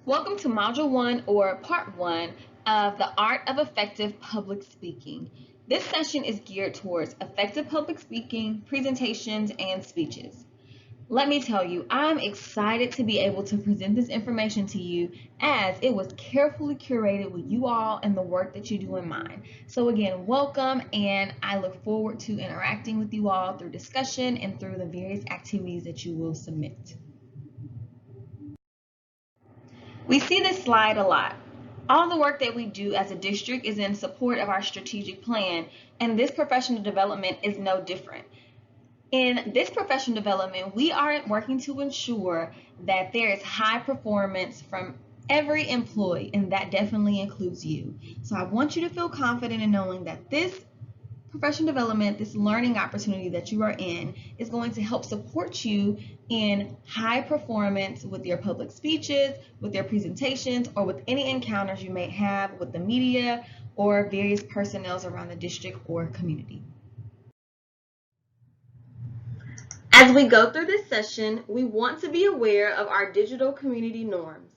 Welcome to Module 1 or Part 1 of the Art of Effective Public Speaking. This session is geared towards effective public speaking, presentations, and speeches. Let me tell you, I'm excited to be able to present this information to you as it was carefully curated with you all and the work that you do in mind. So again, welcome, and I look forward to interacting with you all through discussion and through the various activities that you will submit. We see this slide a lot. All the work that we do as a district is in support of our strategic plan, and this professional development is no different. In this professional development, we are working to ensure that there is high performance from every employee, and that definitely includes you. So I want you to feel confident in knowing that this professional development, this learning opportunity that you are in, is going to help support you in high performance with your public speeches, with your presentations, or with any encounters you may have with the media or various personnel around the district or community. As we go through this session, we want to be aware of our digital community norms.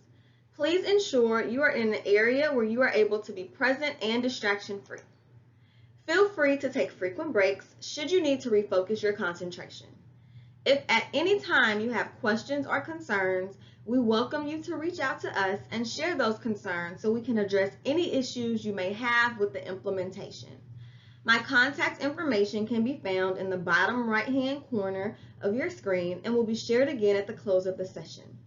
Please ensure you are in an area where you are able to be present and distraction-free. Feel free to take frequent breaks should you need to refocus your concentration. If at any time you have questions or concerns, we welcome you to reach out to us and share those concerns so we can address any issues you may have with the implementation. My contact information can be found in the bottom right-hand corner of your screen and will be shared again at the close of the session.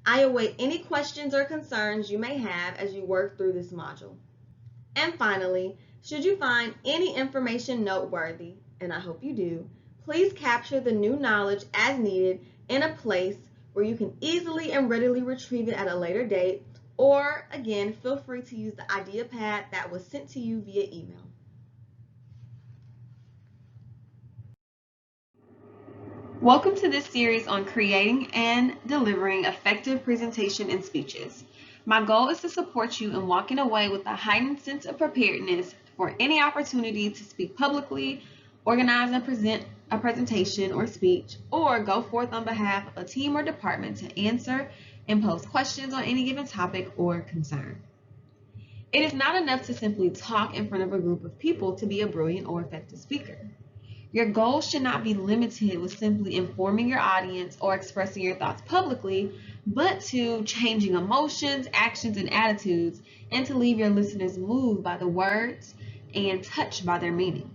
I await any questions or concerns you may have as you work through this module. And finally, should you find any information noteworthy, and I hope you do, please capture the new knowledge as needed in a place where you can easily and readily retrieve it at a later date, or again, feel free to use the idea pad that was sent to you via email. Welcome to this series on creating and delivering effective presentation and speeches. My goal is to support you in walking away with a heightened sense of preparedness for any opportunity to speak publicly, organize and present a presentation or speech, or go forth on behalf of a team or department to answer and pose questions on any given topic or concern. It is not enough to simply talk in front of a group of people to be a brilliant or effective speaker. Your goal should not be limited with simply informing your audience or expressing your thoughts publicly, but to changing emotions, actions, and attitudes, and to leave your listeners moved by the words and touched by their meaning.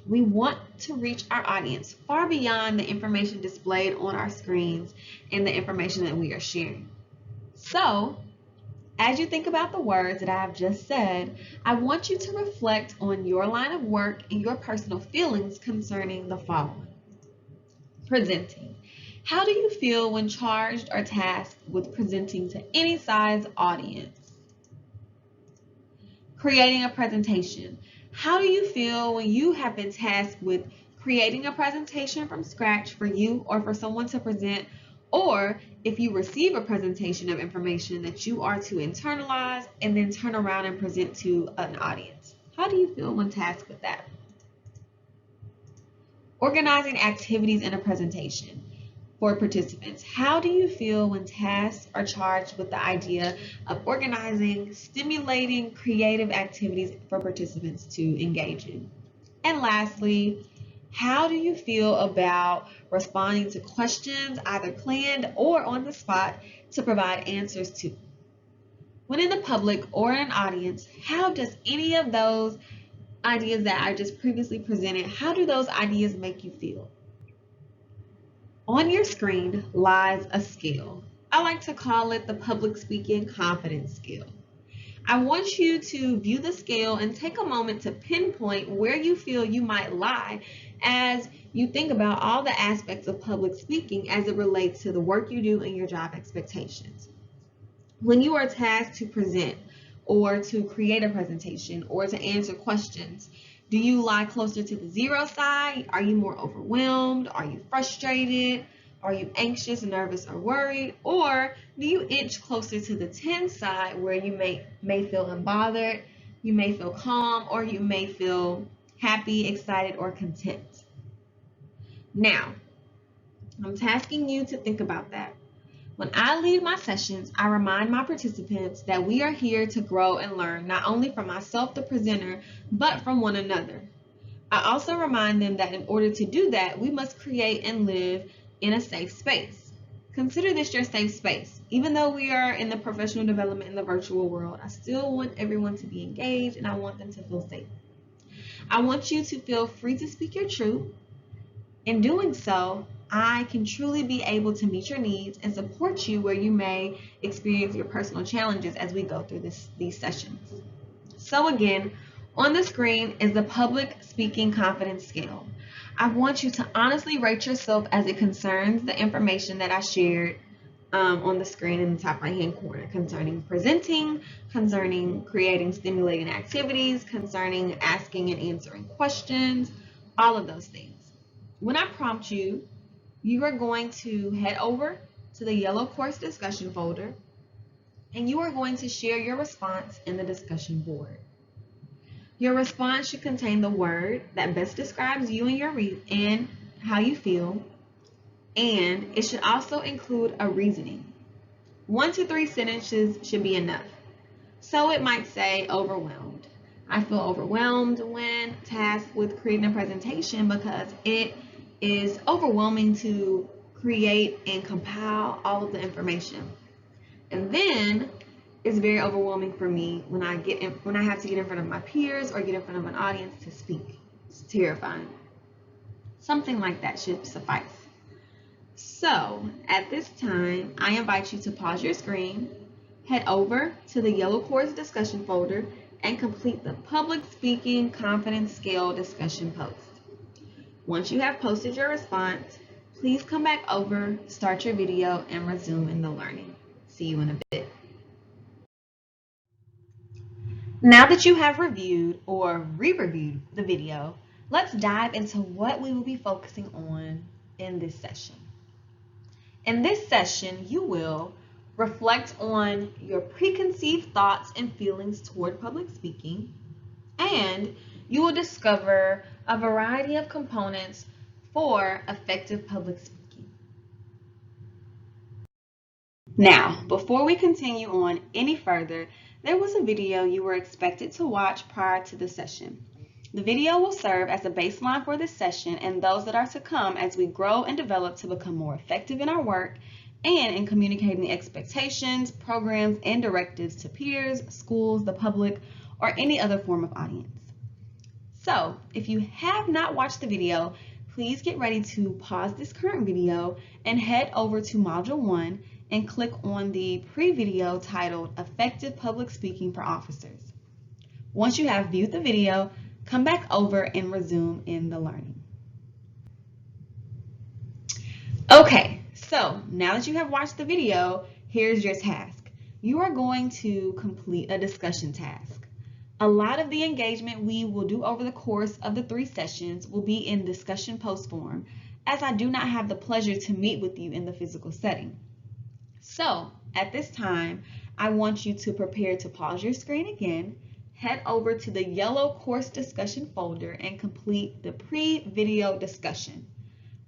We want to reach our audience far beyond the information displayed on our screens and the information that we are sharing. So, as you think about the words that I have just said, I want you to reflect on your line of work and your personal feelings concerning the following. Presenting. How do you feel when charged or tasked with presenting to any size audience? Creating a presentation. How do you feel when you have been tasked with creating a presentation from scratch for you or for someone to present, or if you receive a presentation of information that you are to internalize and then turn around and present to an audience? How do you feel when tasked with that? Organizing activities in a presentation for participants. How do you feel when tasks are charged with the idea of organizing, stimulating creative activities for participants to engage in? And lastly, how do you feel about responding to questions either planned or on the spot to provide answers to? When in the public or in an audience, how does any of those ideas that I just previously presented, how do those ideas make you feel? On your screen lies a scale. I like to call it the public speaking confidence scale. I want you to view the scale and take a moment to pinpoint where you feel you might lie as you think about all the aspects of public speaking as it relates to the work you do and your job expectations. When you are tasked to present or to create a presentation or to answer questions, do you lie closer to the 0 side? Are you more overwhelmed? Are you frustrated? Are you anxious, nervous, or worried? Or do you inch closer to the 10 side where you may feel unbothered, you may feel calm, or you may feel happy, excited, or content? Now, I'm tasking you to think about that. When I lead my sessions, I remind my participants that we are here to grow and learn, not only from myself, the presenter, but from one another. I also remind them that in order to do that, we must create and live in a safe space. Consider this your safe space. Even though we are in the professional development in the virtual world, I still want everyone to be engaged and I want them to feel safe. I want you to feel free to speak your truth. In doing so, I can truly be able to meet your needs and support you where you may experience your personal challenges as we go through these sessions. So again, on the screen is the public speaking confidence scale. I want you to honestly rate yourself as it concerns the information that I shared on the screen in the top right hand corner concerning presenting, concerning creating stimulating activities, concerning asking and answering questions, all of those things. When I prompt you, you are going to head over to the yellow course discussion folder and you are going to share your response in the discussion board. Your response should contain the word that best describes you and how you feel, and it should also include a reasoning. 1 to 3 sentences should be enough. So it might say overwhelmed. I feel overwhelmed when tasked with creating a presentation because it is overwhelming to create and compile all of the information. And then it's very overwhelming for me when I have to get in front of my peers or get in front of an audience to speak. It's terrifying. Something like that should suffice. So at this time, I invite you to pause your screen, head over to the yellow course discussion folder, and complete the public speaking confidence scale discussion post. Once you have posted your response, please come back over, start your video, and resume in the learning. See you in a bit. Now that you have reviewed or re-reviewed the video, let's dive into what we will be focusing on in this session. In this session, you will reflect on your preconceived thoughts and feelings toward public speaking, and you will discover a variety of components for effective public speaking. Now, before we continue on any further, there was a video you were expected to watch prior to the session. The video will serve as a baseline for this session and those that are to come as we grow and develop to become more effective in our work and in communicating expectations, programs, and directives to peers, schools, the public, or any other form of audience. So, if you have not watched the video, please get ready to pause this current video and head over to Module 1 and click on the pre-video titled Effective Public Speaking for Officers. Once you have viewed the video, come back over and resume in the learning. Okay, so now that you have watched the video, here's your task. You are going to complete a discussion task. A lot of the engagement we will do over the course of the 3 sessions will be in discussion post form, as I do not have the pleasure to meet with you in the physical setting. So, at this time, I want you to prepare to pause your screen again, head over to the yellow course discussion folder and complete the pre-video discussion.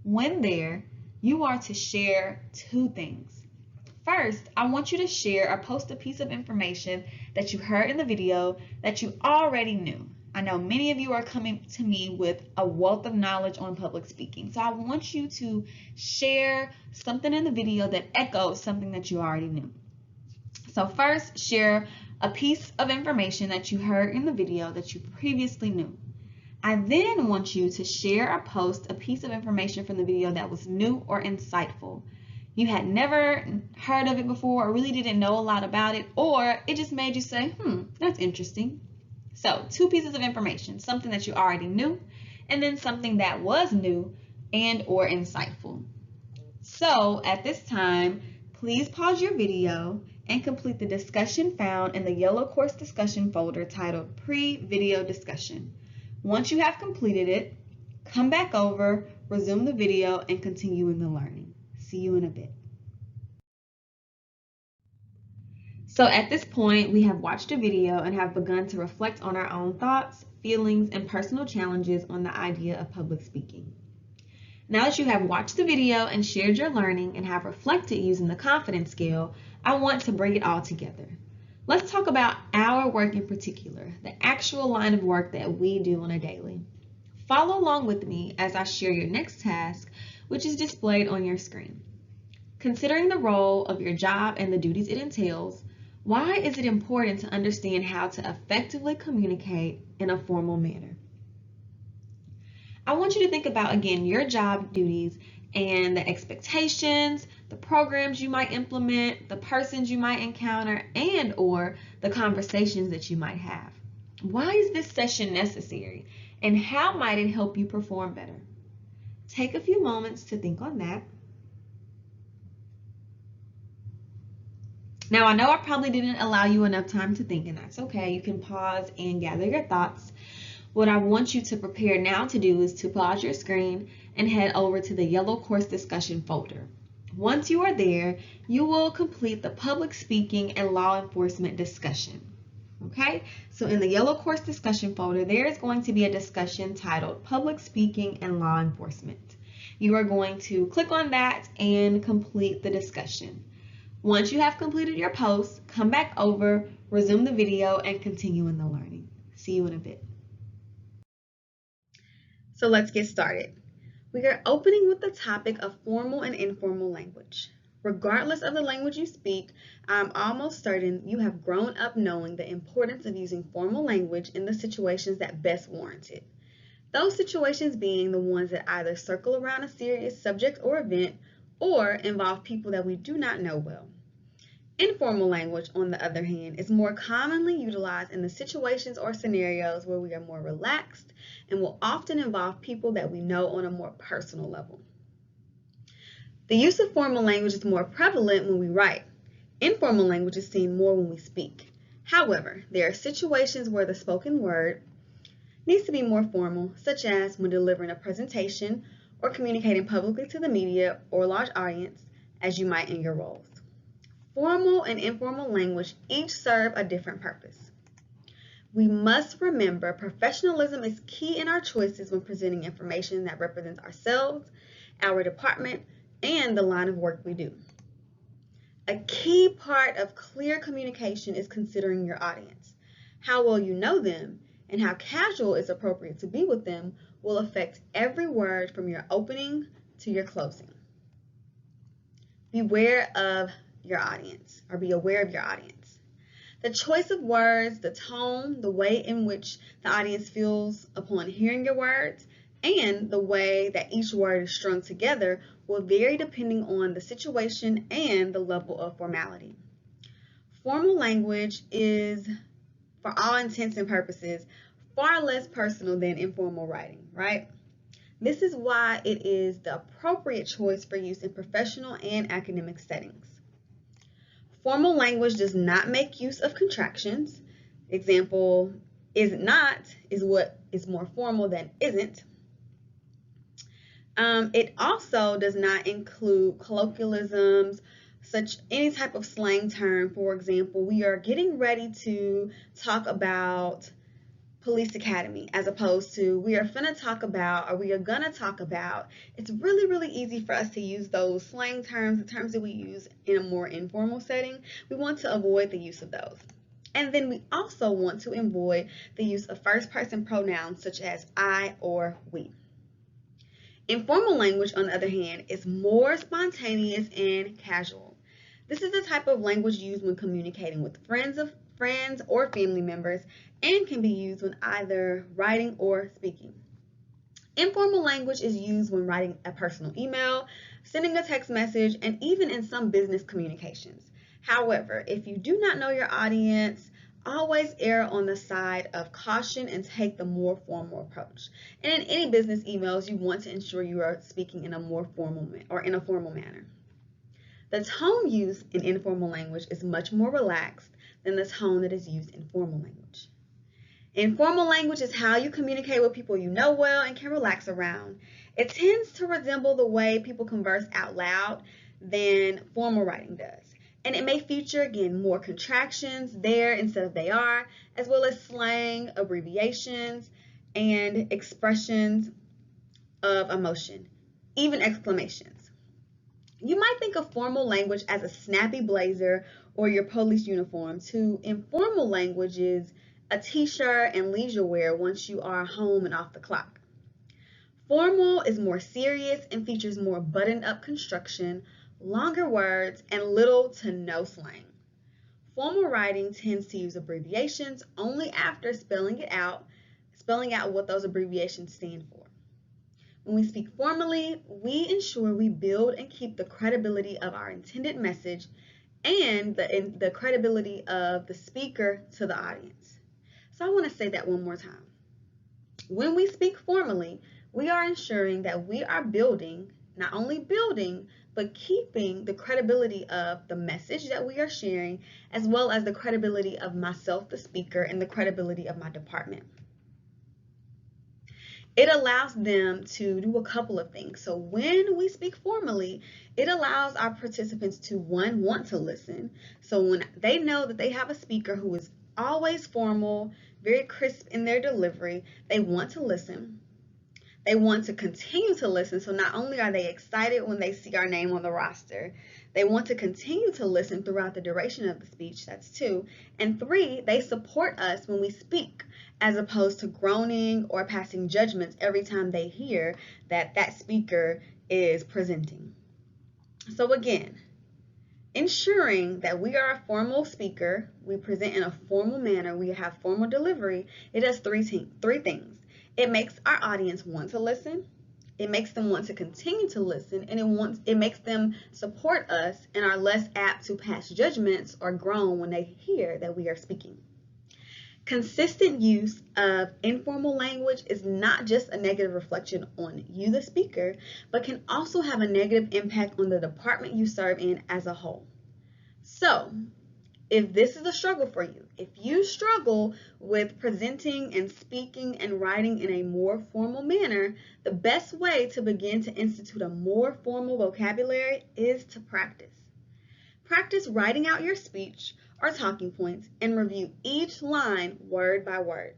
When there, you are to share 2 things. First, I want you to share or post a piece of information that you heard in the video that you already knew. I know many of you are coming to me with a wealth of knowledge on public speaking. So I want you to share something in the video that echoes something that you already knew. So first, share a piece of information that you heard in the video that you previously knew. I then want you to share or post a piece of information from the video that was new or insightful. You had never heard of it before or really didn't know a lot about it, or it just made you say, that's interesting. So 2 pieces of information, something that you already knew, and then something that was new and or insightful. So at this time, please pause your video and complete the discussion found in the yellow course discussion folder titled Pre-Video Discussion. Once you have completed it, come back over, resume the video, and continue in the learning. See you in a bit. So at this point, we have watched a video and have begun to reflect on our own thoughts, feelings, and personal challenges on the idea of public speaking. Now that you have watched the video and shared your learning and have reflected using the confidence scale, I want to bring it all together. Let's talk about our work in particular, the actual line of work that we do on a daily. Follow along with me as I share your next task, which is displayed on your screen. Considering the role of your job and the duties it entails, why is it important to understand how to effectively communicate in a formal manner? I want you to think about, again, your job duties and the expectations, the programs you might implement, the persons you might encounter, and or the conversations that you might have. Why is this session necessary, and how might it help you perform better? Take a few moments to think on that. Now, I know I probably didn't allow you enough time to think, and that's okay. You can pause and gather your thoughts. What I want you to prepare now to do is to pause your screen and head over to the yellow course discussion folder. Once you are there, you will complete the public speaking and law enforcement discussion. Okay, so in the yellow course discussion folder, there is going to be a discussion titled Public Speaking and Law Enforcement. You are going to click on that and complete the discussion. Once you have completed your post, come back over, resume the video, and continue in the learning. See you in a bit. So let's get started. We are opening with the topic of formal and informal language. Regardless of the language you speak, I'm almost certain you have grown up knowing the importance of using formal language in the situations that best warrant it. Those situations being the ones that either circle around a serious subject or event or involve people that we do not know well. Informal language, on the other hand, is more commonly utilized in the situations or scenarios where we are more relaxed and will often involve people that we know on a more personal level. The use of formal language is more prevalent when we write. Informal language is seen more when we speak. However, there are situations where the spoken word needs to be more formal, such as when delivering a presentation or communicating publicly to the media or large audience, as you might in your roles. Formal and informal language each serve a different purpose. We must remember professionalism is key in our choices when presenting information that represents ourselves, our department, and the line of work we do. A key part of clear communication is considering your audience. How well you know them and how casual is appropriate to be with them will affect every word from your opening to your closing. Beware of your audience, or be aware of your audience. The choice of words, the tone, the way in which the audience feels upon hearing your words, and the way that each word is strung together will vary depending on the situation and the level of formality. Formal language is, for all intents and purposes, far less personal than informal writing, right? This is why it is the appropriate choice for use in professional and academic settings. Formal language does not make use of contractions. Example, is not is what is more formal than isn't. It also does not include colloquialisms, such any type of slang term. For example, we are getting ready to talk about police academy as opposed to we are finna talk about or we are gonna talk about. It's really easy for us to use those slang terms, the terms that we use in a more informal setting. We want to avoid the use of those. And then we also want to avoid the use of first person pronouns such as I or we. Informal language, on the other hand, is more spontaneous and casual. This is the type of language used when communicating with friends or family members and can be used when either writing or speaking. Informal language is used when writing a personal email, sending a text message, and even in some business communications. However, if you do not know your audience, always err on the side of caution and take the more formal approach. And in any business emails, you want to ensure you are speaking in a more formal or in a formal manner. The tone used in informal language is much more relaxed than the tone that is used in formal language. Informal language is how you communicate with people you know well and can relax around. It tends to resemble the way people converse out loud than formal writing does. And it may feature, again, more contractions there instead of they are, as well as slang, abbreviations, and expressions of emotion. even exclamations. You might think of formal language as a snappy blazer or your police uniform, to informal language is a t-shirt and leisure wear once you are home and off the clock. Formal is more serious and features more buttoned-up construction, longer words, and little to no slang. Formal writing tends to use abbreviations only after spelling out what those abbreviations stand for. When we speak formally, we ensure we build and keep the credibility of our intended message and the credibility of the speaker to the audience. So I want to say that one more time. When we speak formally, we are ensuring that we are not only building, but keeping the credibility of the message that we are sharing, as well as the credibility of myself, the speaker, and the credibility of my department. It allows them to do a couple of things. So when we speak formally, it allows our participants to, one, want to listen. So when they know that they have a speaker who is always formal, very crisp in their delivery, they want to listen. They want to continue to listen. So not only are they excited when they see our name on the roster, they want to continue to listen throughout the duration of the speech. That's 2. And 3, they support us when we speak, as opposed to groaning or passing judgments every time they hear that speaker is presenting. So again, ensuring that we are a formal speaker, we present in a formal manner, we have formal delivery, it does three things. It makes our audience want to listen, it makes them want to continue to listen, and it makes them support us and are less apt to pass judgments or groan when they hear that we are speaking. Consistent use of informal language is not just a negative reflection on you, the speaker, but can also have a negative impact on the department you serve in as a whole. So, if this is a struggle for you, if you struggle with presenting and speaking and writing in a more formal manner, the best way to begin to institute a more formal vocabulary is to practice. Practice writing out your speech or talking points and review each line word by word.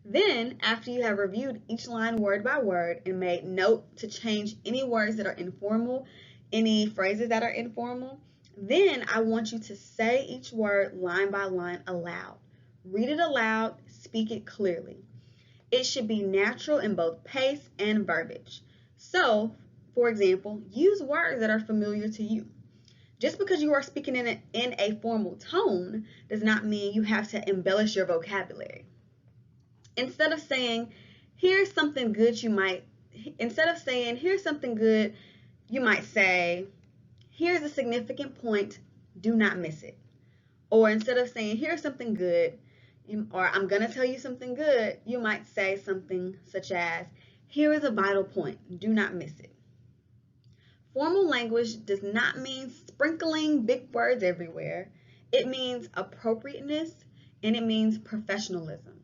Then, after you have reviewed each line word by word and made note to change any words that are informal, any phrases that are informal, then I want you to say each word line by line aloud. Read it aloud, speak it clearly. It should be natural in both pace and verbiage. So, for example, use words that are familiar to you. Just because you are speaking in a formal tone does not mean you have to embellish your vocabulary. Instead of saying, here's something good, you might say, here's a significant point, do not miss it. Or instead of saying, here's something good, or I'm going to tell you something good, you might say something such as, here is a vital point, do not miss it. Formal language does not mean sprinkling big words everywhere. It means appropriateness and it means professionalism.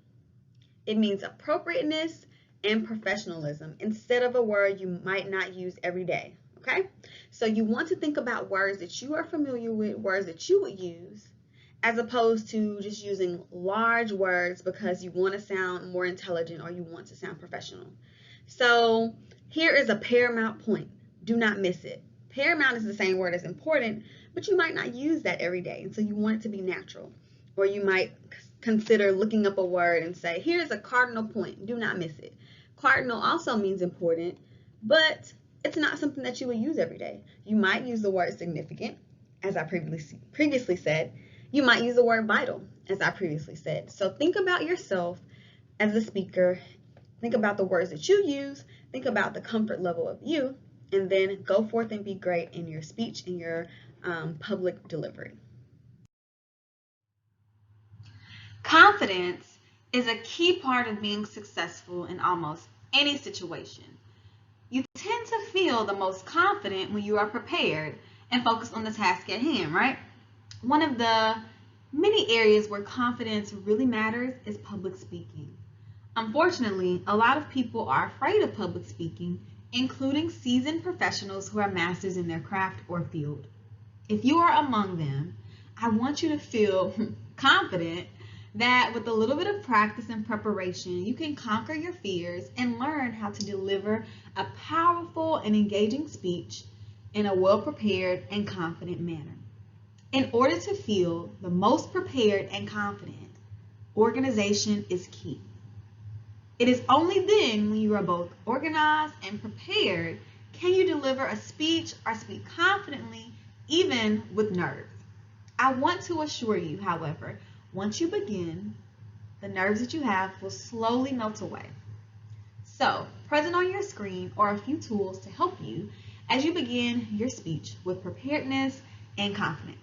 It means appropriateness and professionalism instead of a word you might not use every day. Okay? So you want to think about words that you are familiar with, words that you would use, as opposed to just using large words because you want to sound more intelligent or you want to sound professional. So here is a paramount point. Do not miss it. Paramount is the same word as important, but you might not use that every day, and so you want it to be natural. Or you might consider looking up a word and say, here's a cardinal point. Do not miss it. Cardinal also means important, but it's not something that you would use every day. You might use the word significant, as I previously said. You might use the word vital, as I previously said. So think about yourself as a speaker. Think about the words that you use. Think about the comfort level of you. And then go forth and be great in your speech and your public delivery. Confidence is a key part of being successful in almost any situation. You tend to feel the most confident when you are prepared and focused on the task at hand, right? One of the many areas where confidence really matters is public speaking. Unfortunately, a lot of people are afraid of public speaking, including seasoned professionals who are masters in their craft or field. If you are among them, I want you to feel confident that with a little bit of practice and preparation, you can conquer your fears and learn how to deliver a powerful and engaging speech in a well-prepared and confident manner. In order to feel the most prepared and confident, organization is key. It is only then when you are both organized and prepared can you deliver a speech or speak confidently, even with nerves. I want to assure you, however, once you begin, the nerves that you have will slowly melt away. So, present on your screen are a few tools to help you as you begin your speech with preparedness and confidence.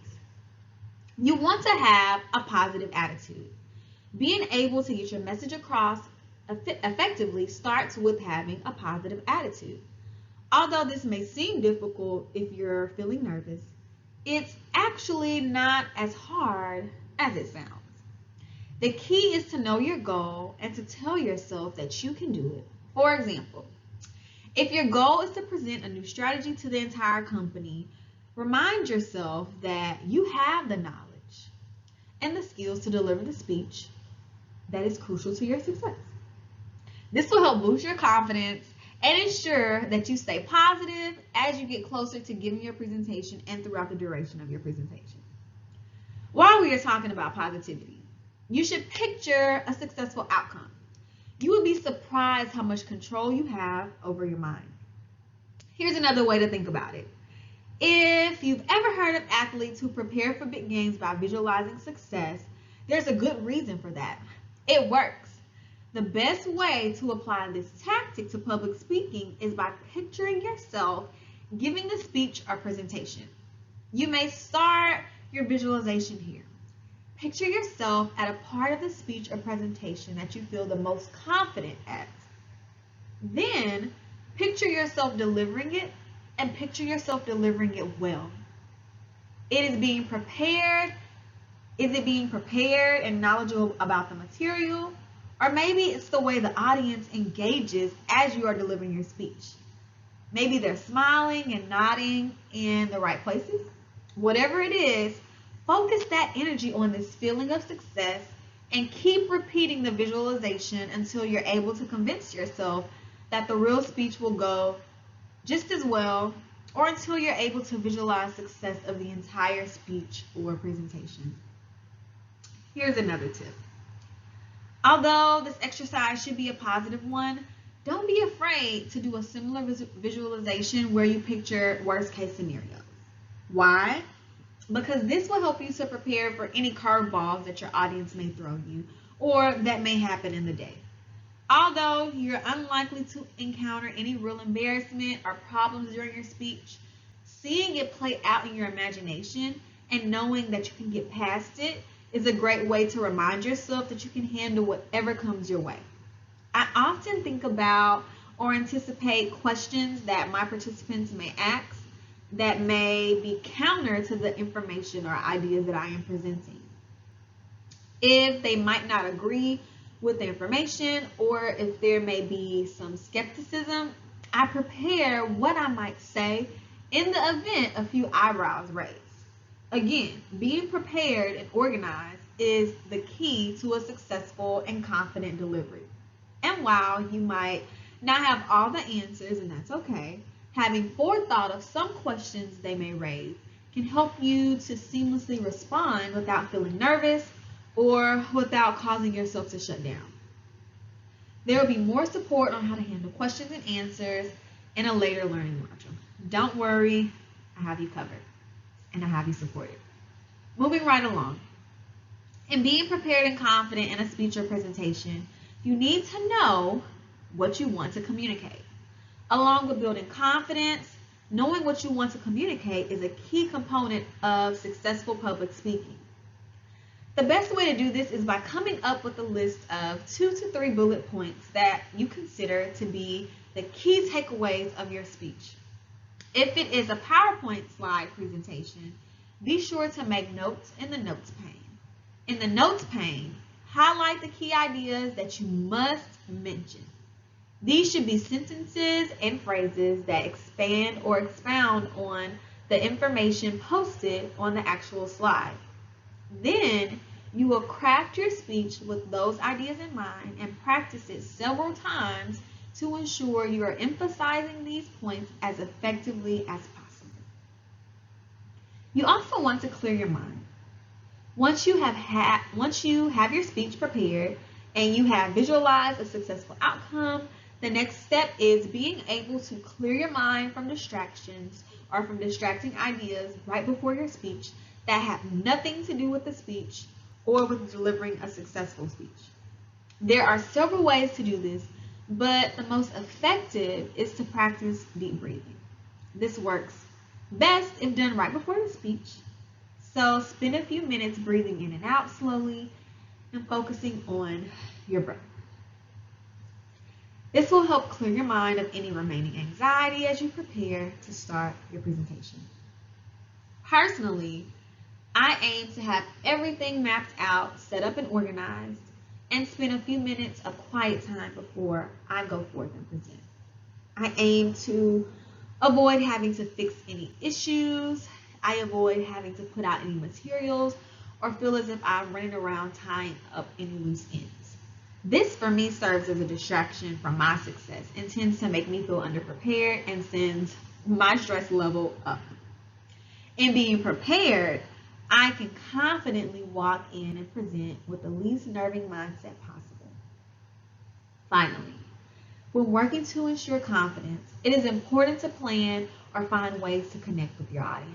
You want to have a positive attitude. Being able to get your message across effectively starts with having a positive attitude. Although this may seem difficult if you're feeling nervous, it's actually not as hard as it sounds. The key is to know your goal and to tell yourself that you can do it. For example, if your goal is to present a new strategy to the entire company, remind yourself that you have the knowledge and the skills to deliver the speech that is crucial to your success. This will help boost your confidence and ensure that you stay positive as you get closer to giving your presentation and throughout the duration of your presentation. While we are talking about positivity, you should picture a successful outcome. You will be surprised how much control you have over your mind. Here's another way to think about it. If you've ever heard of athletes who prepare for big games by visualizing success, there's a good reason for that. It works. The best way to apply this tactic to public speaking is by picturing yourself giving the speech or presentation. You may start your visualization here. Picture yourself at a part of the speech or presentation that you feel the most confident at. Then, picture yourself delivering it and picture yourself delivering it well. It is being prepared. Is it being prepared and knowledgeable about the material? Or maybe it's the way the audience engages as you are delivering your speech. Maybe they're smiling and nodding in the right places. Whatever it is, focus that energy on this feeling of success and keep repeating the visualization until you're able to convince yourself that the real speech will go just as well, or until you're able to visualize success of the entire speech or presentation. Here's another tip. Although this exercise should be a positive one, don't be afraid to do a similar visualization where you picture worst case scenarios. Why? Because this will help you to prepare for any curveballs that your audience may throw you or that may happen in the day. Although you're unlikely to encounter any real embarrassment or problems during your speech, seeing it play out in your imagination and knowing that you can get past it is a great way to remind yourself that you can handle whatever comes your way. I often think about or anticipate questions that my participants may ask that may be counter to the information or ideas that I am presenting. If they might not agree with the information or if there may be some skepticism, I prepare what I might say in the event a few eyebrows raise. Again, being prepared and organized is the key to a successful and confident delivery. And while you might not have all the answers, and that's okay, having forethought of some questions they may raise can help you to seamlessly respond without feeling nervous or without causing yourself to shut down. There will be more support on how to handle questions and answers in a later learning module. Don't worry, I have you covered and I have you supported. Moving right along. In being prepared and confident in a speech or presentation, you need to know what you want to communicate. Along with building confidence, knowing what you want to communicate is a key component of successful public speaking. The best way to do this is by coming up with a list of 2 to 3 bullet points that you consider to be the key takeaways of your speech. If it is a PowerPoint slide presentation, be sure to make notes in the notes pane. In the notes pane, highlight the key ideas that you must mention. These should be sentences and phrases that expand or expound on the information posted on the actual slide. Then You will craft your speech with those ideas in mind and practice it several times to ensure you are emphasizing these points as effectively as possible. You also want to clear your mind. Once you have your speech prepared and you have visualized a successful outcome, the next step is being able to clear your mind from distractions or from distracting ideas right before your speech that have nothing to do with the speech or with delivering a successful speech. There are several ways to do this, but the most effective is to practice deep breathing. This works best if done right before the speech. So spend a few minutes breathing in and out slowly and focusing on your breath. This will help clear your mind of any remaining anxiety as you prepare to start your presentation. Personally, I aim to have everything mapped out, set up and organized, and spend a few minutes of quiet time before I go forth and present. I aim to avoid having to fix any issues. I avoid having to put out any materials or feel as if I'm running around tying up any loose ends. This for me serves as a distraction from my success and tends to make me feel underprepared and sends my stress level up. In being prepared, I can confidently walk in and present with the least nerving mindset possible. Finally, when working to ensure confidence, it is important to plan or find ways to connect with your audience.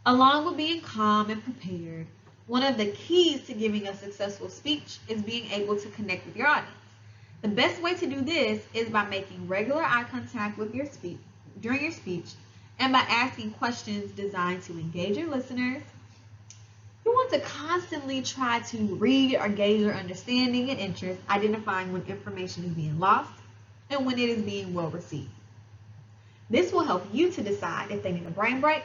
Along with being calm and prepared, one of the keys to giving a successful speech is being able to connect with your audience. The best way to do this is by making regular eye contact with your speech during your speech and by asking questions designed to engage your listeners. You want to constantly try to read or gauge their understanding and interest, identifying when information is being lost and when it is being well received. This will help you to decide if they need a brain break,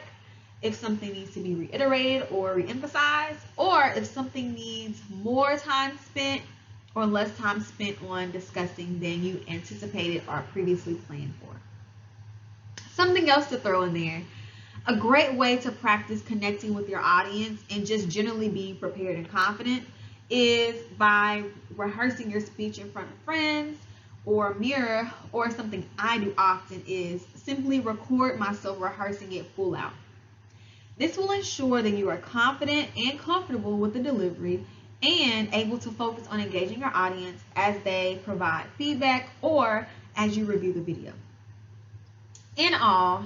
if something needs to be reiterated or reemphasized, or if something needs more time spent or less time spent on discussing than you anticipated or previously planned for. Something else to throw in there. A great way to practice connecting with your audience and just generally being prepared and confident is by rehearsing your speech in front of friends or a mirror, or something I do often is simply record myself rehearsing it full out. This will ensure that you are confident and comfortable with the delivery and able to focus on engaging your audience as they provide feedback or as you review the video. In all,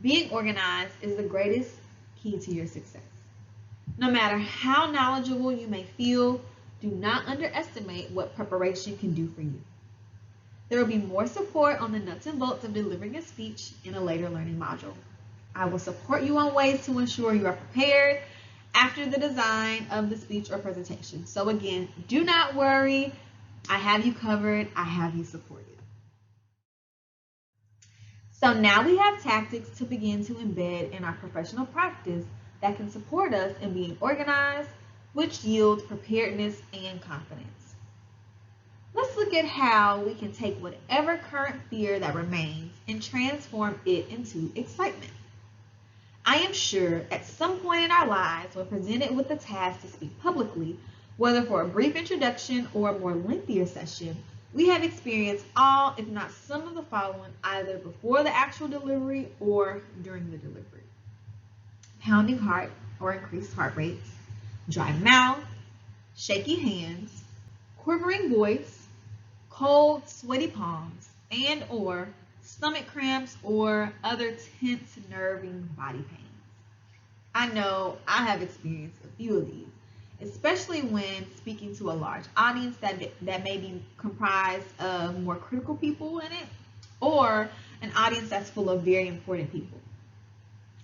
being organized is the greatest key to your success. No matter how knowledgeable you may feel, do not underestimate what preparation can do for you. There will be more support on the nuts and bolts of delivering a speech in a later learning module. I will support you on ways to ensure you are prepared after the design of the speech or presentation. So again, do not worry. I have you covered. I have you supported. So now we have tactics to begin to embed in our professional practice that can support us in being organized, which yields preparedness and confidence. Let's look at how we can take whatever current fear that remains and transform it into excitement. I am sure at some point in our lives, when presented with the task to speak publicly, whether for a brief introduction or a more lengthier session, we have experienced all, if not some of the following, either before the actual delivery or during the delivery. Pounding heart or increased heart rates, dry mouth, shaky hands, quivering voice, cold, sweaty palms, and or stomach cramps or other tense, nerving body pains. I know I have experienced a few of these, especially when speaking to a large audience that may be comprised of more critical people in it, or an audience that's full of very important people.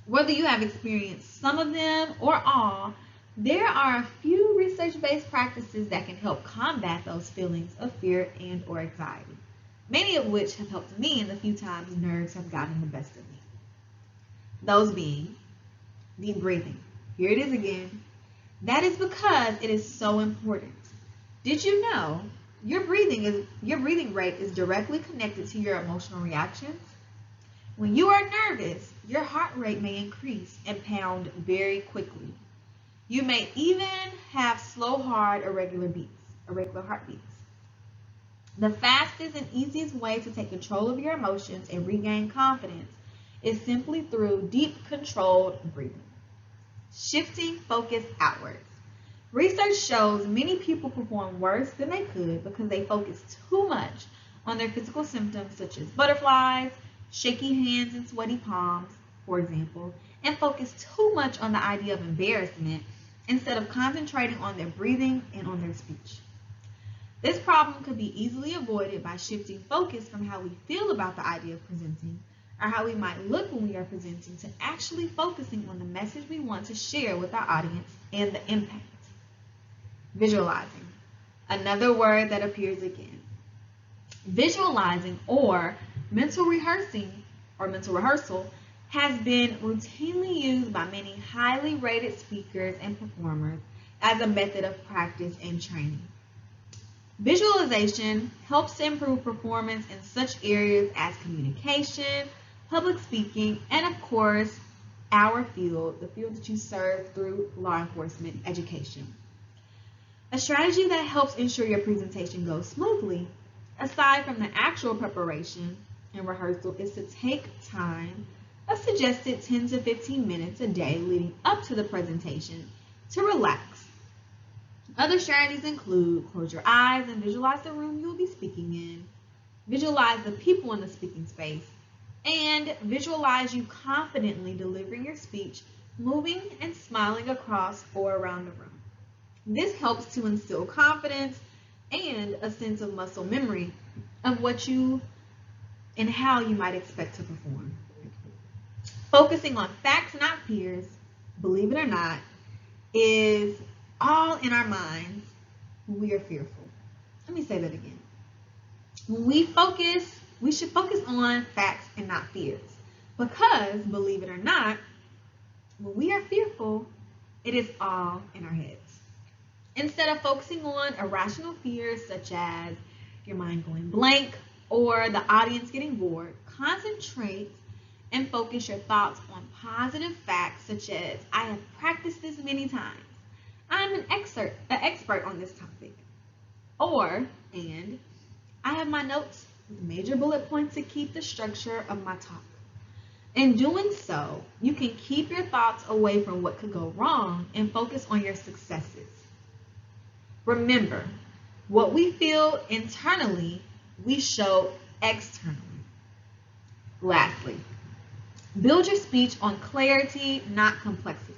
Whether you have experienced some of them or all, there are a few research-based practices that can help combat those feelings of fear and or anxiety, many of which have helped me in the few times nerves have gotten the best of me. Those being deep breathing. Here it is again. That is because it is so important. Did you know your breathing rate is directly connected to your emotional reactions? When you are nervous, your heart rate may increase and pound very quickly. You may even have slow, hard, irregular heartbeats. The fastest and easiest way to take control of your emotions and regain confidence is simply through deep, controlled breathing. Shifting focus outwards. Research shows many people perform worse than they could because they focus too much on their physical symptoms such as butterflies, shaky hands and sweaty palms, for example, and focus too much on the idea of embarrassment instead of concentrating on their breathing and on their speech. This problem could be easily avoided by shifting focus from how we feel about the idea of presenting or how we might look when we are presenting to actually focusing on the message we want to share with our audience and the impact. Visualizing, another word that appears again. Visualizing or mental rehearsal has been routinely used by many highly rated speakers and performers as a method of practice and training. Visualization helps to improve performance in such areas as communication, public speaking, and of course, our field, the field that you serve through law enforcement education. A strategy that helps ensure your presentation goes smoothly, aside from the actual preparation and rehearsal, is to take time, a suggested 10 to 15 minutes a day leading up to the presentation, to relax. Other strategies include close your eyes and visualize the room you will be speaking in, visualize the people in the speaking space, and visualize you confidently delivering your speech, moving and smiling across or around the room. This helps to instill confidence and a sense of muscle memory of what you and how you might expect to perform. Focusing on facts, not fears, believe it or not, is all in our minds when we are fearful. Let me say that again. When we should focus on facts and not fears. Because, believe it or not, when we are fearful, it is all in our heads. Instead of focusing on irrational fears such as your mind going blank or the audience getting bored, concentrate and focus your thoughts on positive facts such as, I have practiced this many times. I'm an expert on this topic. And I have my notes with major bullet points to keep the structure of my talk. In doing so, you can keep your thoughts away from what could go wrong and focus on your successes. Remember, what we feel internally, we show externally. Lastly, build your speech on clarity, not complexity.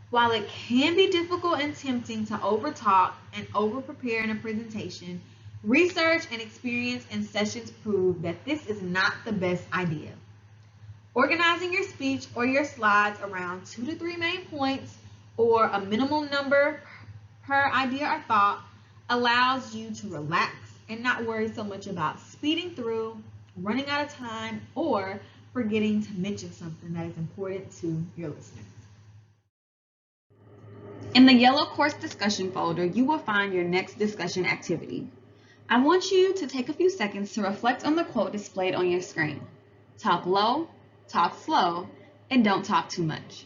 While it can be difficult and tempting to overtalk and over-prepare in a presentation, research and experience in sessions prove that this is not the best idea. Organizing your speech or your slides around 2 to 3 main points or a minimum number per idea or thought allows you to relax and not worry so much about speeding through, running out of time, or forgetting to mention something that is important to your listeners. In the yellow course discussion folder, you will find your next discussion activity. I want you to take a few seconds to reflect on the quote displayed on your screen. Talk low, talk slow, and don't talk too much.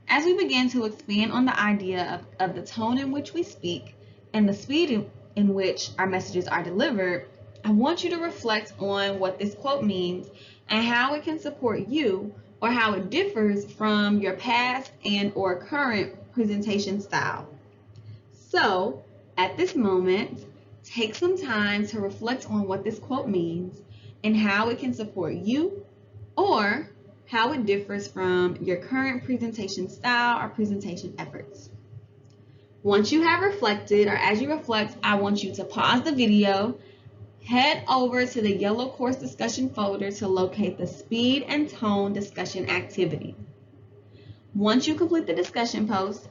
As we begin to expand on the idea of the tone in which we speak and the speed in which our messages are delivered, I want you to reflect on what this quote means and how it can support you or how it differs from your past and or current presentation style. So, at this moment, take some time to reflect on what this quote means and how it can support you or how it differs from your current presentation style or presentation efforts. Once you have reflected, or as you reflect, I want you to pause the video, head over to the yellow course discussion folder to locate the speed and tone discussion activity. Once you complete the discussion post,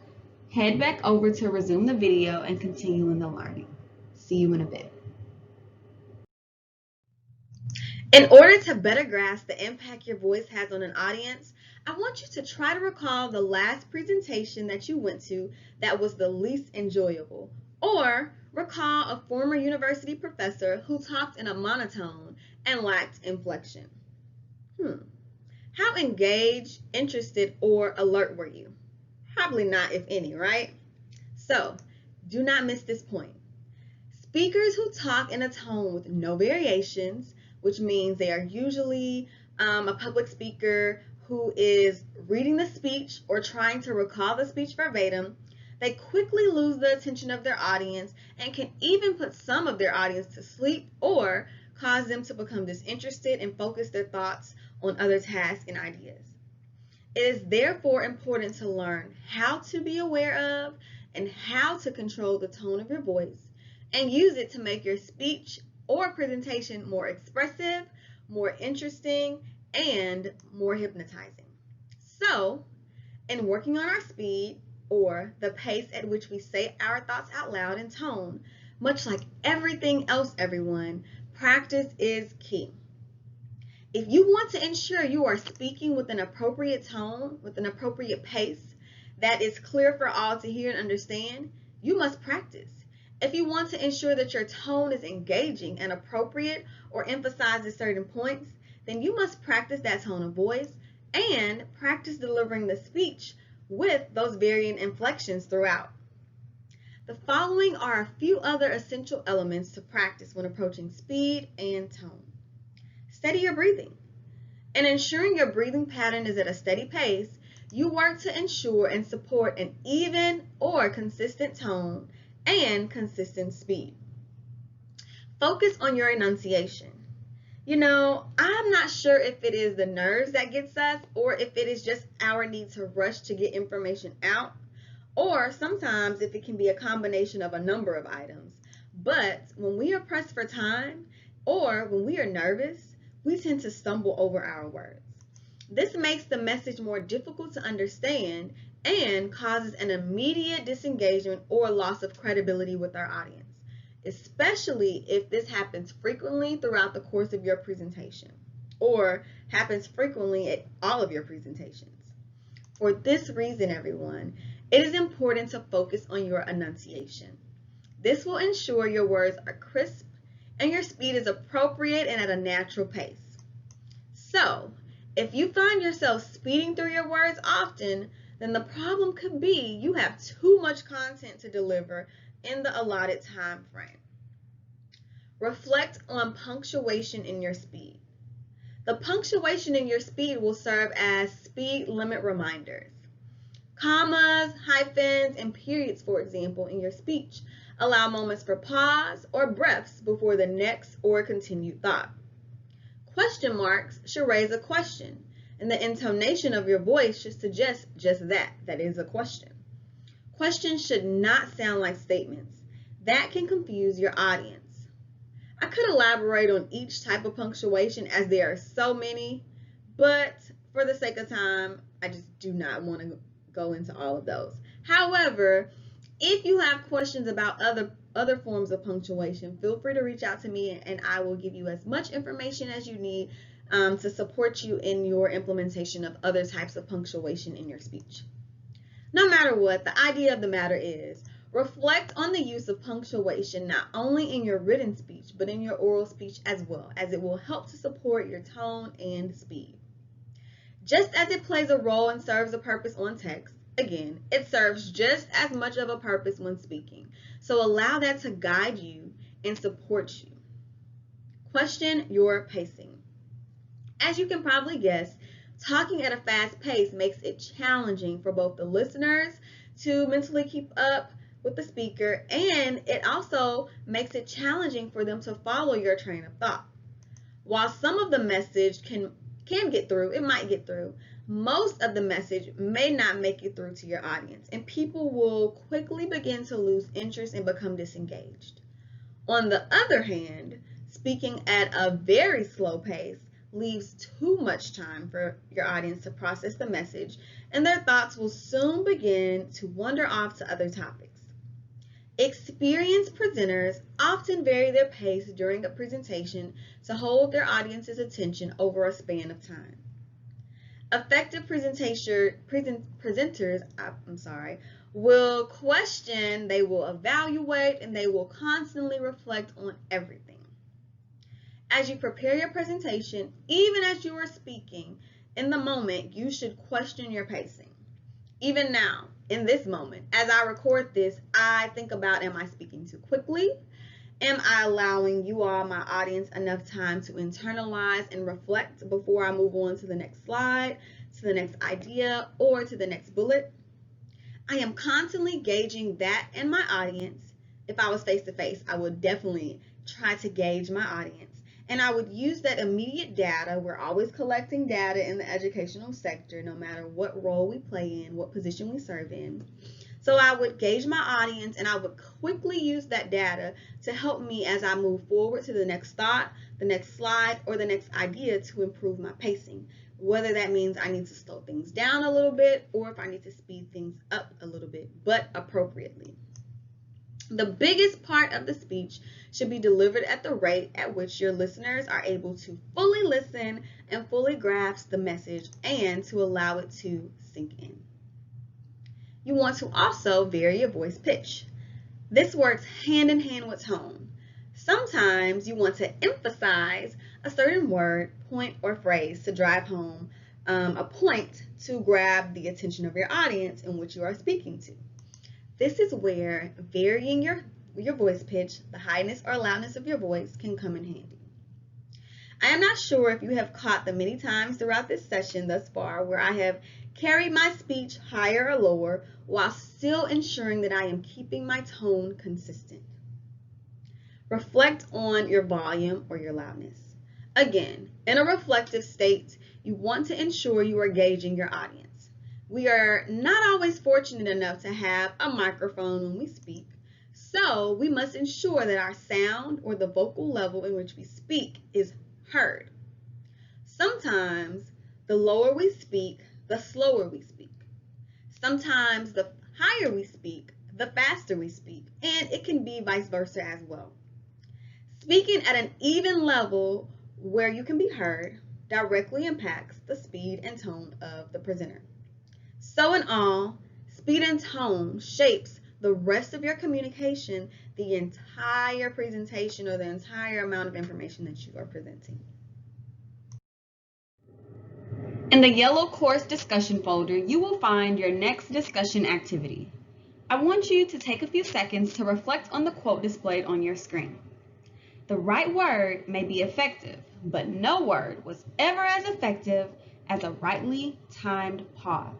head back over to resume the video and continue in the learning. See you in a bit. In order to better grasp the impact your voice has on an audience, I want you to try to recall the last presentation that you went to that was the least enjoyable, or recall a former university professor who talked in a monotone and lacked inflection. How engaged, interested, or alert were you? Probably not, if any, right? So, do not miss this point. Speakers who talk in a tone with no variations, which means they are usually a public speaker who is reading the speech or trying to recall the speech verbatim, they quickly lose the attention of their audience and can even put some of their audience to sleep or cause them to become disinterested and focus their thoughts on other tasks and ideas. It is therefore important to learn how to be aware of and how to control the tone of your voice and use it to make your speech or presentation more expressive, more interesting, and more hypnotizing. So, in working on our speed, or the pace at which we say our thoughts out loud and tone, much like everything else, everyone, practice is key. If you want to ensure you are speaking with an appropriate tone, with an appropriate pace that is clear for all to hear and understand, you must practice. If you want to ensure that your tone is engaging and appropriate or emphasizes certain points, then you must practice that tone of voice and practice delivering the speech with those varying inflections throughout. The following are a few other essential elements to practice when approaching speed and tone. Steady your breathing. In ensuring your breathing pattern is at a steady pace, you work to ensure and support an even or consistent tone and consistent speed. Focus on your enunciation. I'm not sure if it is the nerves that gets us or if it is just our need to rush to get information out, or sometimes if it can be a combination of a number of items. But when we are pressed for time or when we are nervous, we tend to stumble over our words. This makes the message more difficult to understand and causes an immediate disengagement or loss of credibility with our audience, especially if this happens frequently throughout the course of your presentation or happens frequently at all of your presentations. For this reason, everyone, it is important to focus on your enunciation. This will ensure your words are crisp and your speed is appropriate and at a natural pace. So, if you find yourself speeding through your words often, then the problem could be you have too much content to deliver in the allotted time frame. Reflect on punctuation in your speed. The punctuation in your speed will serve as speed limit reminders. Commas, hyphens, and periods, for example, in your speech allow moments for pause or breaths before the next or continued thought. Question marks should raise a question, and the intonation of your voice should suggest just that is a question. Questions should not sound like statements. That can confuse your audience. I could elaborate on each type of punctuation as there are so many, but for the sake of time, I just do not want to go into all of those. However, if you have questions about other forms of punctuation, feel free to reach out to me and I will give you as much information as you need to support you in your implementation of other types of punctuation in your speech. No matter what, the idea of the matter is reflect on the use of punctuation not only in your written speech but in your oral speech as well, as it will help to support your tone and speed. Just as it plays a role and serves a purpose on text, again, it serves just as much of a purpose when speaking. So allow that to guide you and support you. Question your pacing. As you can probably guess, talking at a fast pace makes it challenging for both the listeners to mentally keep up with the speaker, and it also makes it challenging for them to follow your train of thought. While some of the message can get through, it might get through, most of the message may not make it through to your audience, and people will quickly begin to lose interest and become disengaged. On the other hand, speaking at a very slow pace leaves too much time for your audience to process the message, and their thoughts will soon begin to wander off to other topics. Experienced presenters often vary their pace during a presentation to hold their audience's attention over a span of time. Effective presenters will question, they will evaluate, and they will constantly reflect on everything. As you prepare your presentation, even as you are speaking, in the moment, you should question your pacing. Even now, in this moment, as I record this, I think about, am I speaking too quickly? Am I allowing you all, my audience, enough time to internalize and reflect before I move on to the next slide, to the next idea, or to the next bullet? I am constantly gauging that in my audience. If I was face to face, I would definitely try to gauge my audience. And I would use that immediate data. We're always collecting data in the educational sector, no matter what role we play in, what position we serve in. So I would gauge my audience and I would quickly use that data to help me as I move forward to the next thought, the next slide, or the next idea to improve my pacing. Whether that means I need to slow things down a little bit or if I need to speed things up a little bit, but appropriately. The biggest part of the speech should be delivered at the rate at which your listeners are able to fully listen and fully grasp the message and to allow it to sink in. You want to also vary your voice pitch. This works hand in hand with tone. Sometimes you want to emphasize a certain word, point, or phrase to drive home a point to grab the attention of your audience in which you are speaking to. This is where varying your voice pitch, the highness or loudness of your voice, can come in handy. I am not sure if you have caught the many times throughout this session thus far where I have carried my speech higher or lower while still ensuring that I am keeping my tone consistent. Reflect on your volume or your loudness. Again, in a reflective state, you want to ensure you are gauging your audience. We are not always fortunate enough to have a microphone when we speak, so we must ensure that our sound or the vocal level in which we speak is heard. Sometimes the lower we speak, the slower we speak. Sometimes the higher we speak, the faster we speak, and it can be vice versa as well. Speaking at an even level where you can be heard directly impacts the speed and tone of the presenter. So in all, speed and tone shapes the rest of your communication, the entire presentation or the entire amount of information that you are presenting. In the yellow course discussion folder, you will find your next discussion activity. I want you to take a few seconds to reflect on the quote displayed on your screen. The right word may be effective, but no word was ever as effective as a rightly timed pause.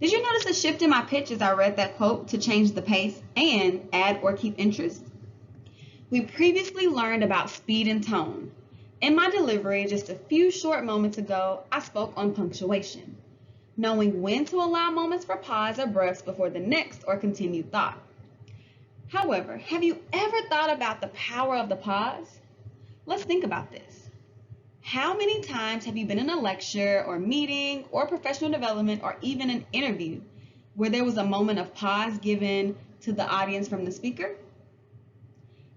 Did you notice a shift in my pitch as I read that quote to change the pace and add or keep interest? We previously learned about speed and tone. In my delivery just a few short moments ago, I spoke on punctuation, knowing when to allow moments for pause or breaths before the next or continued thought. However, have you ever thought about the power of the pause? Let's think about this. How many times have you been in a lecture or meeting or professional development or even an interview where there was a moment of pause given to the audience from the speaker?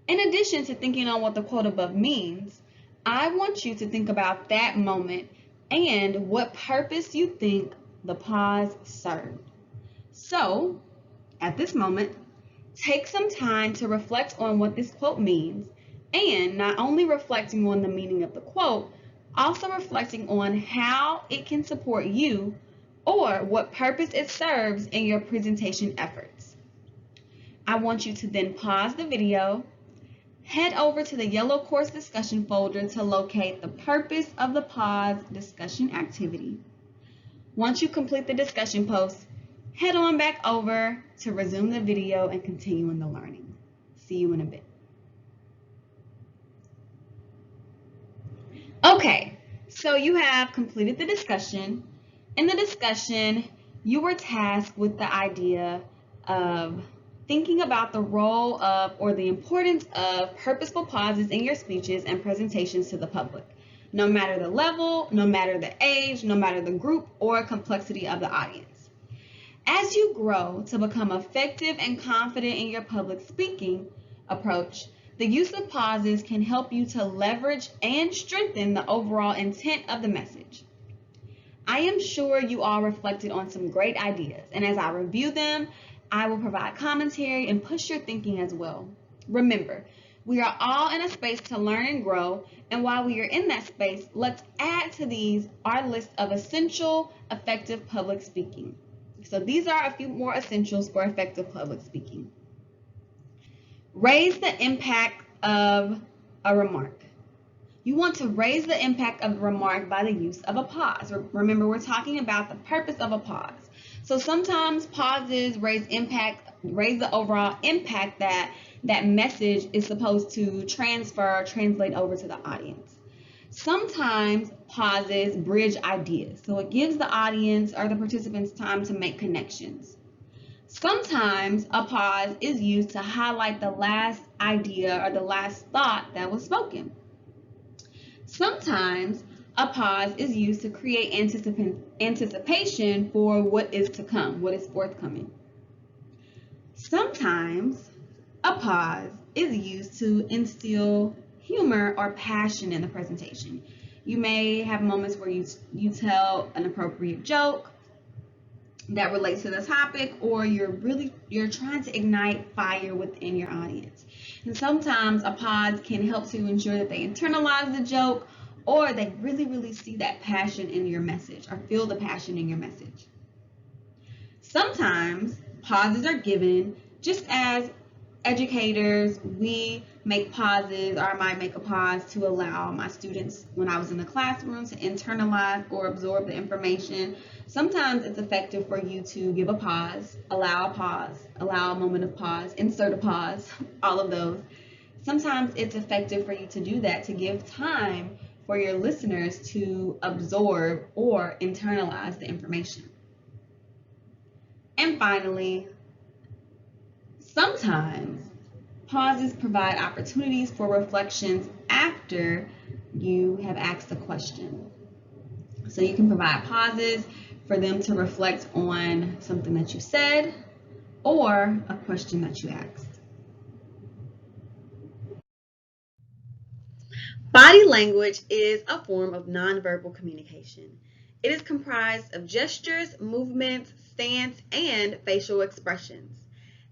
In addition to thinking on what the quote above means, I want you to think about that moment and what purpose you think the pause served. So, at this moment, take some time to reflect on what this quote means, and not only reflecting on the meaning of the quote, also reflecting on how it can support you or what purpose it serves in your presentation efforts. I want you to then pause the video, head over to the yellow course discussion folder to locate the purpose of the pause discussion activity. Once you complete the discussion post, head on back over to resume the video and continue in the learning. See you in a bit. Okay, so you have completed the discussion. In the discussion, you were tasked with the idea of thinking about the role of or the importance of purposeful pauses in your speeches and presentations to the public, no matter the level, no matter the age, no matter the group or complexity of the audience. As you grow to become effective and confident in your public speaking approach, the use of pauses can help you to leverage and strengthen the overall intent of the message. I am sure you all reflected on some great ideas, and as I review them, I will provide commentary and push your thinking as well. Remember, We are all in a space to learn and grow, and while we are in that space, let's add to these our list of essential, effective public speaking. So these are a few more essentials for effective public speaking. Raise the impact of a remark. You want to raise the impact of a remark by the use of a pause. Remember, we're talking about the purpose of a pause. So sometimes pauses raise the overall impact that message is supposed to translate over to the audience. Sometimes pauses bridge ideas. So it gives the audience or the participants time to make connections. Sometimes a pause is used to highlight the last idea or the last thought that was spoken. Sometimes a pause is used to create anticipation for what is to come, what is forthcoming. Sometimes a pause is used to instill humor or passion in the presentation. You may have moments where you tell an appropriate joke that relates to the topic, or you're trying to ignite fire within your audience. And sometimes a pause can help to ensure that they internalize the joke, or they really see that passion in your message, or feel the passion in your message. Sometimes pauses are given just as educators, we make pauses, or I might make a pause to allow my students, when I was in the classroom, to internalize or absorb the information. Sometimes it's effective for you to give a pause, allow a moment of pause, insert a pause, all of those. Sometimes it's effective for you to do that, to give time for your listeners to absorb or internalize the information. And finally, sometimes pauses provide opportunities for reflections after you have asked a question. So you can provide pauses for them to reflect on something that you said or a question that you asked. Body language is a form of nonverbal communication. It is comprised of gestures, movements, stance, and facial expressions.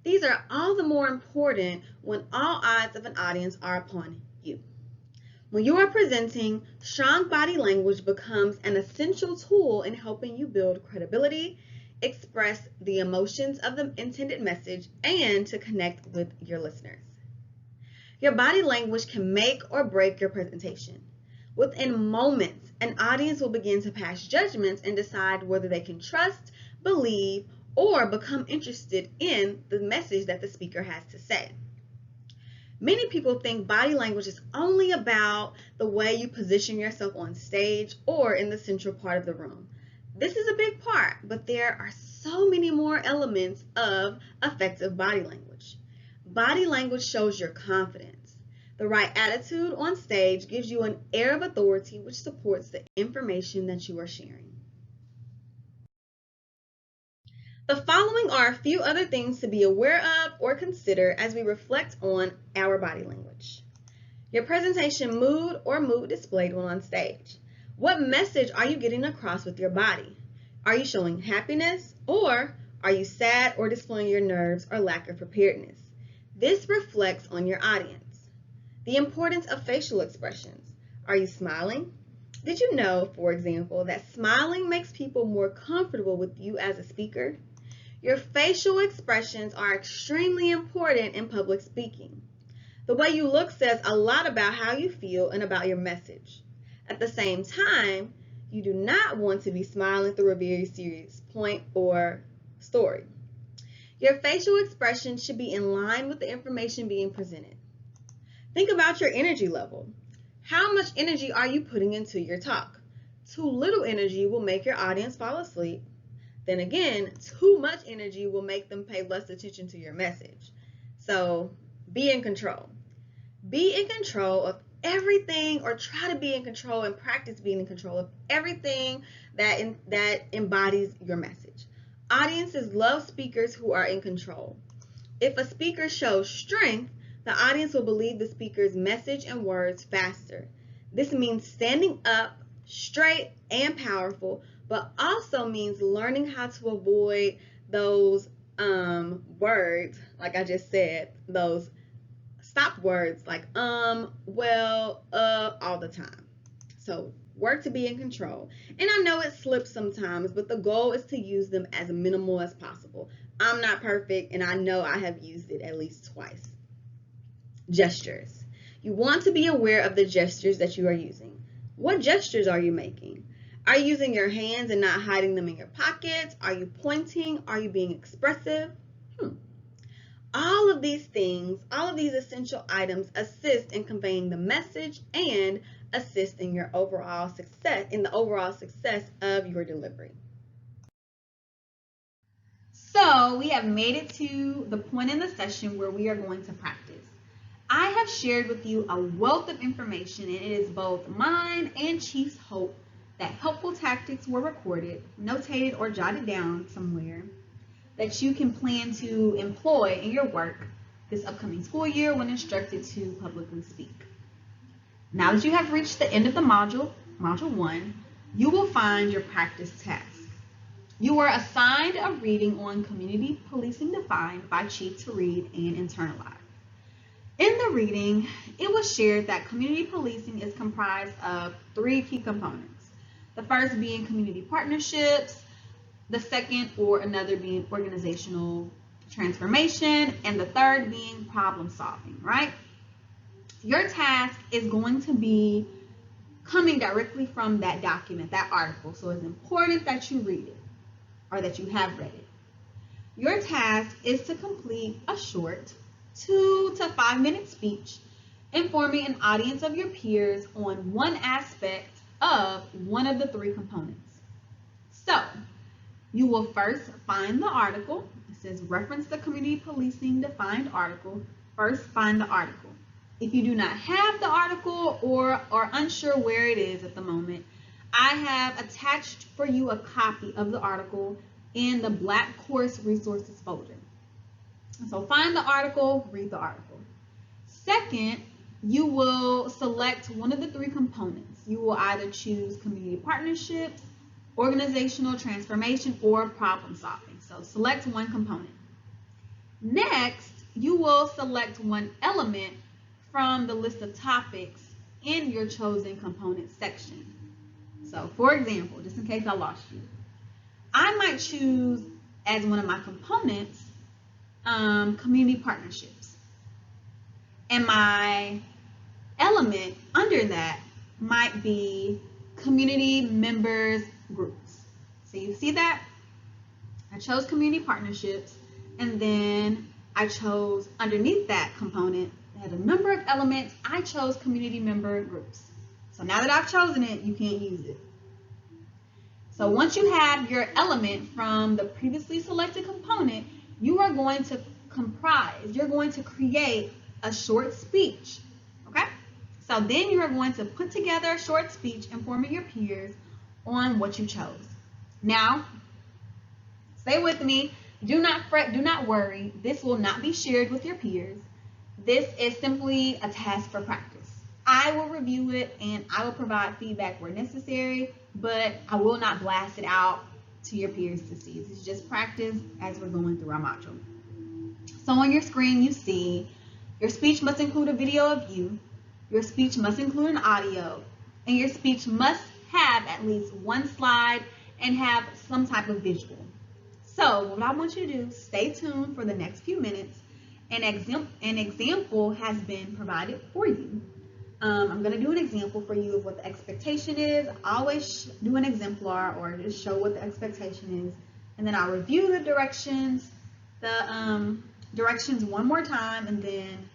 These are all the more important when all eyes of an audience are upon you. When you are presenting, strong body language becomes an essential tool in helping you build credibility, express the emotions of the intended message, and to connect with your listeners. Your body language can make or break your presentation. Within moments, an audience will begin to pass judgments and decide whether they can trust, believe, or become interested in the message that the speaker has to say. Many people think body language is only about the way you position yourself on stage or in the central part of the room. This is a big part, but there are so many more elements of effective body language. Body language shows your confidence. The right attitude on stage gives you an air of authority which supports the information that you are sharing. The following are a few other things to be aware of or consider as we reflect on our body language. Your presentation mood or mood displayed when on stage. What message are you getting across with your body? Are you showing happiness, or are you sad or displaying your nerves or lack of preparedness? This reflects on your audience. The importance of facial expressions. Are you smiling? Did you know, for example, that smiling makes people more comfortable with you as a speaker? Your facial expressions are extremely important in public speaking. The way you look says a lot about how you feel and about your message. At the same time, you do not want to be smiling through a very serious point or story. Your facial expression should be in line with the information being presented. Think about your energy level. How much energy are you putting into your talk? Too little energy will make your audience fall asleep. Then again, too much energy will make them pay less attention to your message. So be in control. Be in control of everything, or try to be in control and practice being in control of everything that embodies your message. Audiences love speakers who are in control. If a speaker shows strength, the audience will believe the speaker's message and words faster. This means standing up, straight and powerful, but also means learning how to avoid those words, like I just said, those stop words like well, all the time. So work to be in control. And I know it slips sometimes, but the goal is to use them as minimal as possible. I'm not perfect, and I know I have used it at least twice. Gestures. You want to be aware of the gestures that you are using. What gestures are you making? Are you using your hands and not hiding them in your pockets? Are you pointing? Are you being expressive? All of these things, all of these essential items assist in conveying the message and assist in your overall success, in the overall success of your delivery. So we have made it to the point in the session where we are going to practice. I have shared with you a wealth of information, and it is both mine and Chief's hope that helpful tactics were recorded, notated, or jotted down somewhere that you can plan to employ in your work this upcoming school year when instructed to publicly speak. Now that you have reached the end of the module 1, you will find your practice task. You were assigned a reading on community policing defined by Chief to read and internalize. In the reading, it was shared that community policing is comprised of 3 key components. The first being community partnerships, the second or another being organizational transformation, and the third being problem solving, right? Your task is going to be coming directly from that document, that article. So it's important that you read it or that you have read it. Your task is to complete a short 2 to 5 minute speech informing an audience of your peers on one aspect of one of the 3 components. So, you will first find the article. It says reference the community policing defined article. First, find the article. If you do not have the article or are unsure where it is at the moment, I have attached for you a copy of the article in the Black Course Resources folder. So find the article, read the article. Second, you will select one of the 3 components. You will either choose community partnerships, organizational transformation, or problem solving. So select one component. Next, you will select one element from the list of topics in your chosen component section. So for example, just in case I lost you, I might choose as one of my components community partnerships. And my element under that might be community members groups. So you see that? I chose community partnerships, and then I chose underneath that component that had a number of elements, I chose community member groups. So now that I've chosen it, you can't use it. So once you have your element from the previously selected component, you are going to you're going to create a short speech, okay? So then you are going to put together a short speech informing your peers on what you chose. Now, stay with me. Do not fret, do not worry. This will not be shared with your peers. This is simply a task for practice. I will review it and I will provide feedback where necessary, but I will not blast it out to your peers to see. This is just practice as we're going through our module. So on your screen, you see your speech must include a video of you, your speech must include an audio, and your speech must have at least one slide and have some type of visual. So what I want you to do, stay tuned for the next few minutes. An example has been provided for you. I'm going to do an example for you of what the expectation is. I always do an exemplar or just show what the expectation is. And then I'll review the directions one more time and then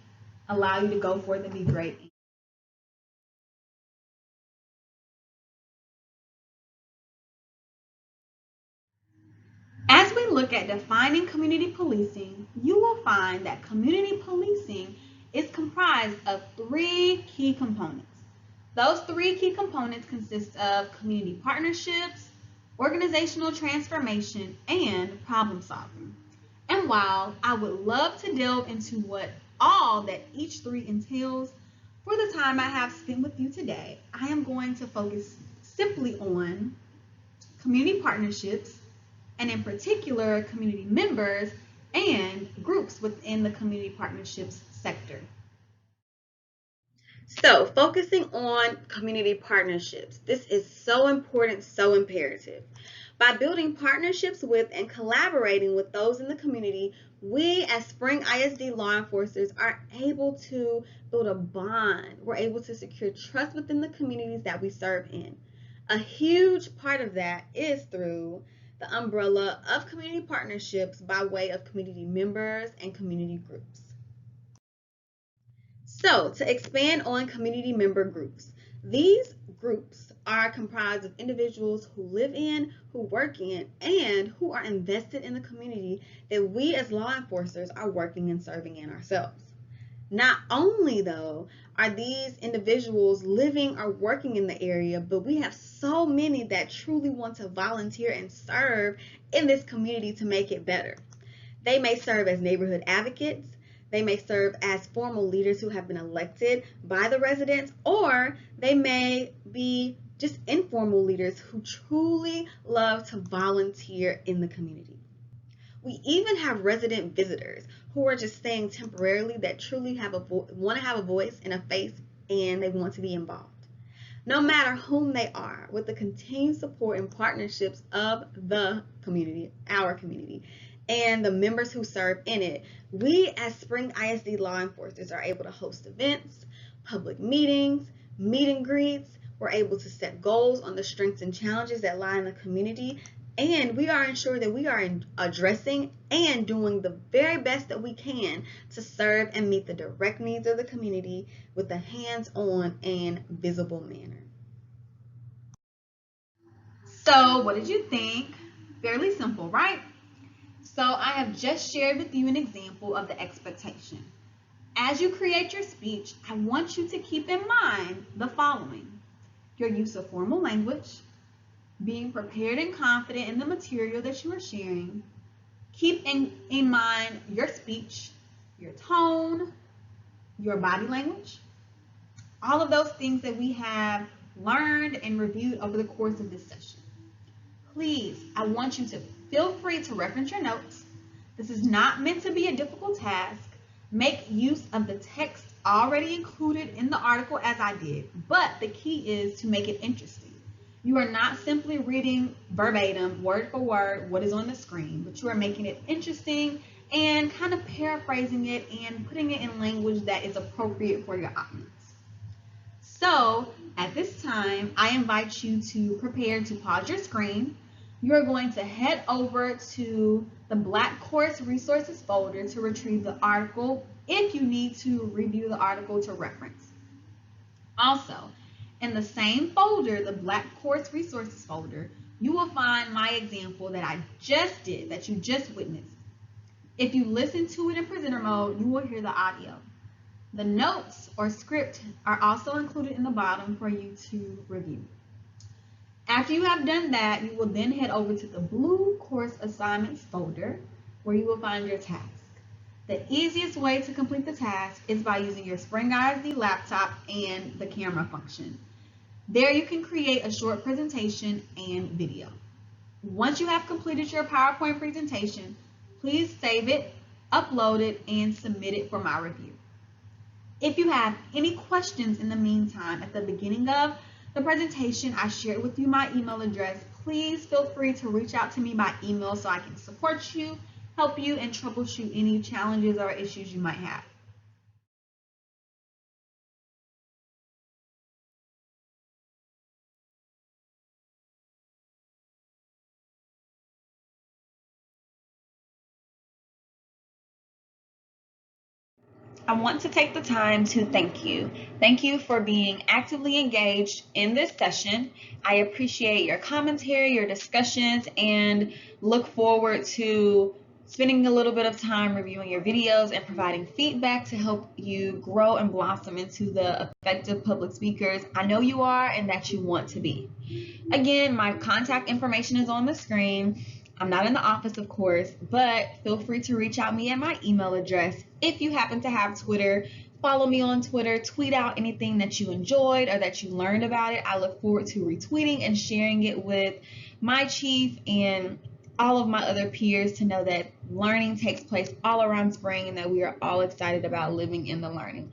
allow you to go forth and be great. As we look at defining community policing, you will find that community policing is comprised of 3 key components. Those 3 key components consist of community partnerships, organizational transformation, and problem solving. And while I would love to delve into what all that each 3 entails, for the time I have spent with you today, I am going to focus simply on community partnerships, and in particular, community members and groups within the community partnerships sector. So, focusing on community partnerships. This is so important, so imperative. By building partnerships with and collaborating with those in the community, we as Spring ISD law enforcers are able to build a bond. We're able to secure trust within the communities that we serve in. A huge part of that is through the umbrella of community partnerships by way of community members and community groups. So, to expand on community member groups, these groups are comprised of individuals who live in, who work in, and who are invested in the community that we as law enforcers are working and serving in ourselves. Not only, though, are these individuals living or working in the area, but we have so many that truly want to volunteer and serve in this community to make it better. They may serve as neighborhood advocates, they may serve as formal leaders who have been elected by the residents, or they may be just informal leaders who truly love to volunteer in the community. We even have resident visitors who are just staying temporarily that truly want to have a voice and a face, and they want to be involved. No matter whom they are, with the continued support and partnerships of the community, our community, and the members who serve in it, we as Spring ISD law enforcers are able to host events, public meetings, meet and greets. We're able to set goals on the strengths and challenges that lie in the community, and we are ensured that we are addressing and doing the very best that we can to serve and meet the direct needs of the community with a hands-on and visible manner. So, what did you think? Fairly simple, right? So, I have just shared with you an example of the expectation. As you create your speech, I want you to keep in mind the following: your use of formal language, being prepared and confident in the material that you are sharing. Keep in mind your speech, your tone, your body language, all of those things that we have learned and reviewed over the course of this session. Please, I want you to feel free to reference your notes. This is not meant to be a difficult task. Make use of the text already included in the article as I did, but the key is to make it interesting. You are not simply reading verbatim, word for word, what is on the screen, but you are making it interesting and kind of paraphrasing it and putting it in language that is appropriate for your audience. So at this time, I invite you to prepare to pause your screen. You're going to head over to the Black Course Resources folder to retrieve the article if you need to review the article to reference. Also, in the same folder, the Black Course Resources folder, you will find my example that I just did, that you just witnessed. If you listen to it in presenter mode, you will hear the audio. The notes or script are also included in the bottom for you to review. After you have done that, you will then head over to the Blue Course Assignments folder where you will find your task. The easiest way to complete the task is by using your Spring ISD laptop and the camera function. There you can create a short presentation and video. Once you have completed your PowerPoint presentation, please save it, upload it, and submit it for my review. If you have any questions in the meantime, at the beginning of the presentation, I shared with you my email address. Please feel free to reach out to me by email so I can support you, help you, and troubleshoot any challenges or issues you might have. I want to take the time to thank you. Thank you for being actively engaged in this session. I appreciate your commentary, your discussions, and look forward to spending a little bit of time reviewing your videos and providing feedback to help you grow and blossom into the effective public speakers I know you are and that you want to be. Again, my contact information is on the screen. I'm not in the office, of course, but feel free to reach out me at my email address. If you happen to have Twitter, follow me on Twitter, tweet out anything that you enjoyed or that you learned about it. I look forward to retweeting and sharing it with my chief and all of my other peers to know that learning takes place all around spring and that we are all excited about living in the learning.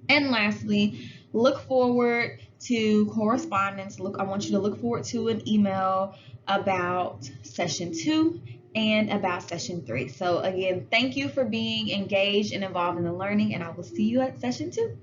And lastly, look forward to correspondence. I want you to look forward to an email about session 2 and about session 3. So again, thank you for being engaged and involved in the learning, and I will see you at session 2.